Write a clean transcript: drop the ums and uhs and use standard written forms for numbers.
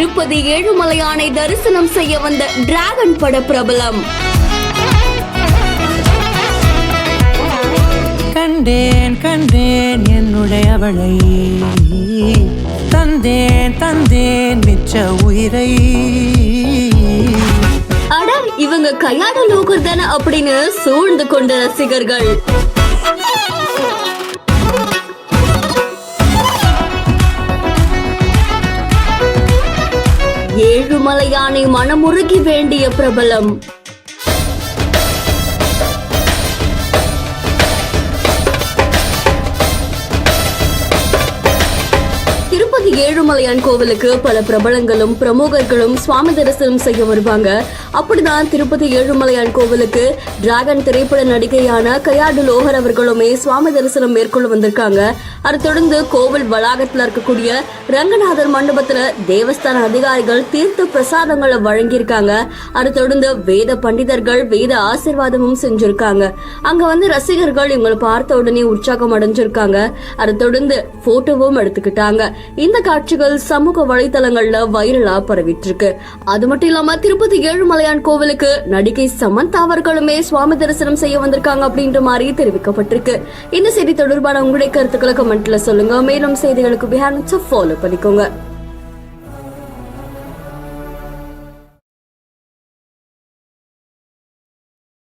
திருப்பதி ஏழுமலையானை தரிசனம் செய்ய வந்த டிராகன் பட பிரபலம். கண்டேன் கண்டேன் என்னுடைய அவளை, தந்தேன் தந்தேன் மிச்ச உயிரை. அட இவங்க கையாட லோகர் தானே அப்படின்னு சூழ்ந்து கொண்ட ரசிகர்கள். ஏழுமலையானை மனமுருகி வேண்டிய பிரபலம். திருப்பதி ஏழுமலையான் கோவிலுக்கு பல பிரபலங்களும் பிரமுகர்களும் சுவாமி தரிசனம் செய்ய வருவாங்க. அப்படிதான் திருப்பதி ஏழுமலையான் கோவிலுக்கு டிராகன் திரைப்பட நடிகையான கையாடு லோகர் அவர்களுமே சுவாமி தரிசனம் மேற்கொள்ள வந்திருக்காங்க. அதை தொடர்ந்து கோவில் வளாகத்துல இருக்கக்கூடிய ரங்கநாதர் மண்டபத்துல தேவஸ்தான அதிகாரிகள் தீர்த்த பிரசாதங்களை வழங்கியிருக்காங்க. அதை தொடர்ந்து வேத பண்டிதர்கள் வேத ஆசீர்வாதமும் செஞ்சிருக்காங்க. அங்க வந்து ரசிகர்கள் இவங்களை பார்த்த உடனே உற்சாகம் அடைஞ்சிருக்காங்க. அதை தொடர்ந்து போட்டோவும் எடுத்துக்கிட்டாங்க. இந்த காட்சிகள் சமூக வலைதளங்கள்ல வைரலா பரவிட்டு இருக்கு. அது மட்டும் இல்லாம திருப்பதி ஏழுமலையான் கோவிலுக்கு நடிகை சமந்தா அவர்களுமே சுவாமி தரிசனம் செய்ய வந்திருக்காங்க அப்படின்ற மாதிரி தெரிவிக்கப்பட்டிருக்கு. இந்த செய்தி தொடர்பான உங்களுடைய கருத்துக்களை கமெண்ட்ல சொல்லுங்க. மேலும் செய்திகளுக்கு ஃபாலோ பண்ணிக்கோங்க.